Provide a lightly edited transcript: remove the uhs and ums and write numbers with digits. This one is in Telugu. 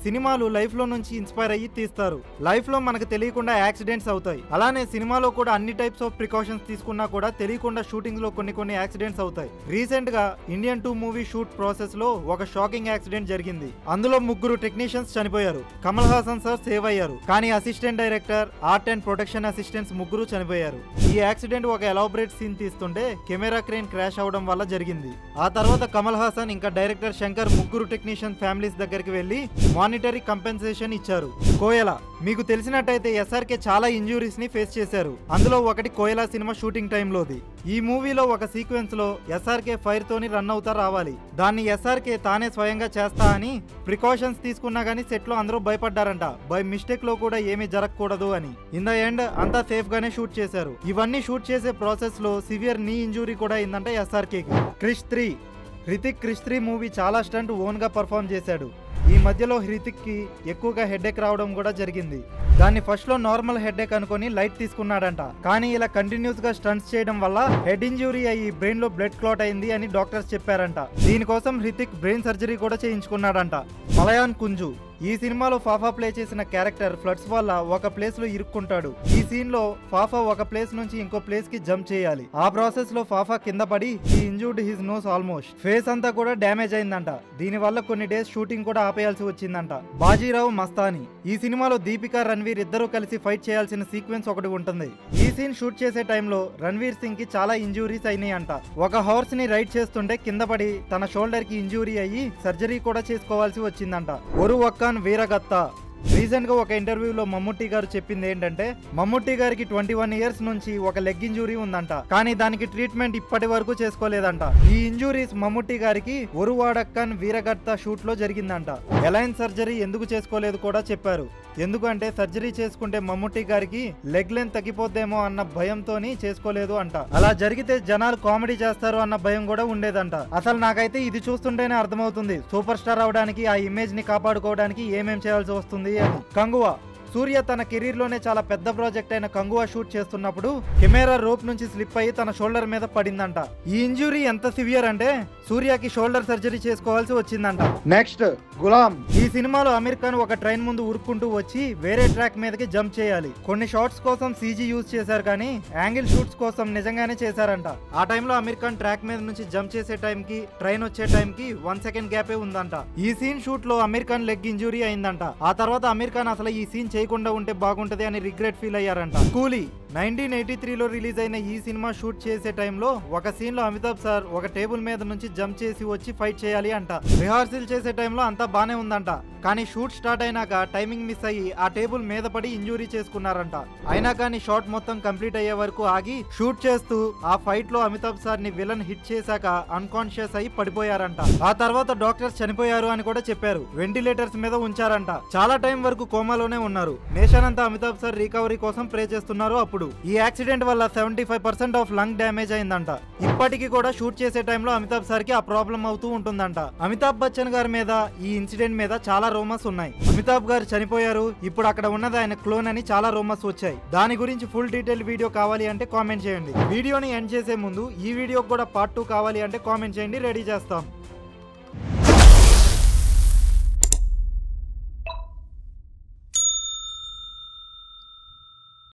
సినిమాలు లైఫ్ లో నుంచి ఇన్స్పైర్ అయ్యి తీస్తారు. లైఫ్ లో మనకు తెలియకుండా యాక్సిడెంట్స్ అవుతాయి. అలానే సినిమాలో కూడా అన్ని టైప్స్ ఆఫ్ ప్రికాషన్స్ తీసుకున్నా కూడా తెలియకుండా షూటింగ్స్ లో కొన్ని యాక్సిడెంట్స్ అవుతాయి. రీసెంట్ గా ఇండియన్ 2 మూవీ షూట్ ప్రాసెస్ లో ఒక షాకింగ్ యాక్సిడెంట్ జరిగింది. అందులో 3 టెక్నీషియన్స్ చనిపోయారు. కమల్ హాసన్ సార్ సేవ్ అయ్యారు, కానీ assistant director, art and protection assistants 3 చనిపోయారు. ఈ యాక్సిడెంట్ ఒక ఎలాబరేట్ సీన్ తీస్తుంటే కెమెరా క్రేన్ క్రాష్ అవడం వల్ల జరిగింది. ఆ తర్వాత కమల్ హాసన్ ఇంకా డైరెక్టర్ శంకర్ 3 టెక్నీషియన్ ఫ్యామిలీస్ దగ్గరికి వెళ్లి మానిటరీ కంపెన్సేషన్ ఇచ్చారు. కోయలా మీకు తెలిసినట్టయితే ఎస్ఆర్కే చాలా ఇంజురీస్ ని ఫేస్ చేశారు. అందులో ఒకటి కోయలా సినిమా షూటింగ్ టైంలోది. ఈ మూవీలో ఒక సీక్వెన్స్ లో ఎస్ఆర్కే ఫైర్ తోని రన్ అవుతా రావాలి. దాన్ని ఎస్ఆర్కే తానే స్వయంగా చేస్తా అని ప్రికాషన్స్ తీసుకున్నా గానీ సెట్ లో అందరూ భయపడ్డారంట. బై మిస్టేక్ లో కూడా ఏమీ జరగకూడదు అని. ఇన్ ద ఎండ్ అంతా సేఫ్ గానే షూట్ చేశారు. ఇవన్నీ షూట్ చేసే ప్రాసెస్ లో సివియర్ నీ ఇంజురీ కూడా అయిందంట ఎస్ఆర్కేకి. క్రిష్ 3 హృతిక్ క్రిష్ 3 మూవీ చాలా స్టంట్ ఓన్ గా పర్ఫామ్ చేశాడు. ఈ మధ్యలో హృతిక్ కి ఎక్కువగా హెడేక్ రావడం కూడా జరిగింది. దాన్ని ఫస్ట్ లో నార్మల్ హెడేక్ అనుకుని లైట్ తీసుకున్నాడంట. కానీ ఇలా కంటిన్యూస్ గా స్టంట్స్ చేయడం వల్ల హెడ్ ఇంజురీ అయ్యి బ్రెయిన్ లో బ్లడ్ క్లాట్ అయింది అని డాక్టర్స్ చెప్పారంట. దీనికోసం హృతిక్ బ్రెయిన్ సర్జరీ కూడా చేయించుకున్నాడంట. మలయాన్ కుంజు ఈ సినిమాలో ఫాఫా ప్లే చేసిన క్యారెక్టర్ ఫ్లడ్స్ వల్ల ఒక ప్లేస్ లో ఇరుక్కుంటాడు. ఈ సీన్ లో ఫాఫా ఒక ప్లేస్ నుంచి ఇంకో ప్లేస్ కి జంప్ చేయాలి. ఆ ప్రాసెస్ లో ఫాఫా కింద పడి he injured his nose almost. Face అంతా కూడా డ్యామేజ్ అయిందంట. దీని వల్ల కొన్ని డేస్ షూటింగ్ కూడా ఆపేయాల్సి వచ్చిందంట. బాజీరావు మస్తానీ ఈ సినిమాలో దీపికా రణ్వీర్ ఇద్దరు కలిసి ఫైట్ చేయాల్సిన సీక్వెన్స్ ఒకటి ఉంటుంది. ఈ సీన్ షూట్ చేసే టైంలో రణ్వీర్ సింగ్ కి చాలా ఇంజూరీస్ అయినాయి అంట. ఒక హార్స్ ని రైడ్ చేస్తుంటే కింద పడి తన షోల్డర్ కి ఇంజూరీ అయ్యి సర్జరీ కూడా చేసుకోవాల్సి వచ్చిందంట. ఒరు ఒక్కన్ వీరగత్తా రీసెంట్ గా ఒక ఇంటర్వ్యూలో మమ్ముట్టి గారు చెప్పింది ఏంటంటే మమ్ముట్టి గారికి 21 ఇయర్స్ నుంచి ఒక లెగ్ ఇంజురీ ఉందంట. కానీ దానికి ట్రీట్మెంట్ ఇప్పటి వరకు చేసుకోలేదంట. ఈ ఇంజురీస్ మమ్ముట్టి గారికి ఒరువాడక్కన్ వీరగత్తా షూట్ లో జరిగిందంట. ఎలైన్ సర్జరీ ఎందుకు చేసుకోలేదు కూడా చెప్పారు. ఎందుకంటే సర్జరీ చేసుకుంటే మమ్ముట్టి గారికి లెగ్ లెంత్ తగ్గిపోద్దేమో అన్న భయంతోని చేసుకోలేదు అంట. అలా జరిగితే జనాలు కామెడీ చేస్తారు అన్న భయం కూడా ఉండేదంట. అసలు నాకైతే ఇది చూస్తుంటేనే అర్థమవుతుంది సూపర్ స్టార్ అవడానికి, ఆ ఇమేజ్ ని కాపాడుకోవడానికి ఏమేం చేయాల్సి వస్తుంది అని. కంగువా సూర్య తన కెరీర్ లోనే చాలా పెద్ద ప్రాజెక్ట్ అయిన కంగువా షూట్ చేస్తున్నప్పుడు కెమెరా రోప్ నుంచి స్లిప్ అయ్యి తన షోల్డర్ మీద పడిందంట. ఈ ఇంజురీ ఎంత సివియర్ అంటే సూర్యకి షోల్డర్ సర్జరీ చేసుకోవాల్సి వచ్చిందంట. నెక్స్ట్ గులాం ఈ సినిమాలో అమీర్ ఖాన్ ఒక ట్రైన్ ముందు ఉరుక్కుంటూ వచ్చి వేరే ట్రాక్ మీదకి జంప్ చేయాలి. కొన్ని షాట్స్ కోసం సీజీ యూజ్ చేశారు, కానీ యాంగిల్ షూట్స్ కోసం నిజంగానే చేశారంట. ఆ టైంలో అమీర్ ఖాన్ ట్రాక్ మీద నుంచి జంప్ చేసే టైం కి ట్రైన్ వచ్చే టైం కి 1 సెకండ్ గ్యాపే ఉందంట. ఈ సీన్ షూట్ లో అమీర్ ఖాన్ లెగ్ ఇంజురీ అయిందంట. ఆ తర్వాత అమీర్ ఖాన్ అసలు ఈ సీన్ చేయకుండా ఉంటే బాగుంటది అని రిగ్రెట్ ఫీల్ అయ్యారంట. కూలీ 1983లో రిలీజ్ అయిన ఈ సినిమా షూట్ చేసే టైంలో ఒక సీన్ లో అమితాబ్ సార్ ఒక టేబుల్ మీద నుంచి జంప్ చేసి వచ్చి ఫైట్ చేయాలి అంట. రిహార్సల్ చేసే టైంలో అంతా బానే ఉందంట. కానీ షూట్ స్టార్ట్ అయినాక టైమింగ్ మిస్ అయ్యి ఆ టేబుల్ మీద పడి ఇంజురీ చేసుకున్నారంట. అయినా కానీ షాట్ మొత్తం కంప్లీట్ అయ్యే వరకు ఆగి షూట్ చేస్తూ ఆ ఫైట్ లో అమితాబ్ సార్ ని విలన్ హిట్ చేశాక అన్కాన్షియస్ అయి పడిపోయారంట. ఆ తర్వాత డాక్టర్స్ చనిపోయారు అని కూడా చెప్పారు. వెంటిలేటర్స్ మీద ఉంచారంట. చాలా టైం వరకు కోమాలోనే ఉన్నారు. నేషన్ అంతా అమితాబ్ సార్ రికవరీ కోసం ప్రే చేస్తున్నారు. అప్పుడు ఈ యాక్సిడెంట్ వల్ల 75% ఆఫ్ లంగ్ డ్యామేజ్ అయిందంట. ఇప్పటికీ కూడా షూట్ చేసే టైంలో అమితాబ్ సార్ కి ఆ ప్రాబ్లం అవుతూ ఉంటుందంట. అమితాబ్ బచ్చన్ గారి మీద ఈ ఇన్సిడెంట్ మీద చాలా రూమర్స్ ఉన్నాయి. అమితాబ్ గారు చనిపోయారు, ఇప్పుడు అక్కడ ఉన్నది ఆయన క్లోన్ అని చాలా రూమర్స్ వచ్చాయి. దాని గురించి ఫుల్ డీటెయిల్ వీడియో కావాలి అంటే కామెంట్ చేయండి. వీడియోని ఎండ్ చేసే ముందు ఈ వీడియోకి కూడా పార్ట్ 2 కావాలి అంటే కామెంట్ చేయండి, రెడీ చేస్తాం.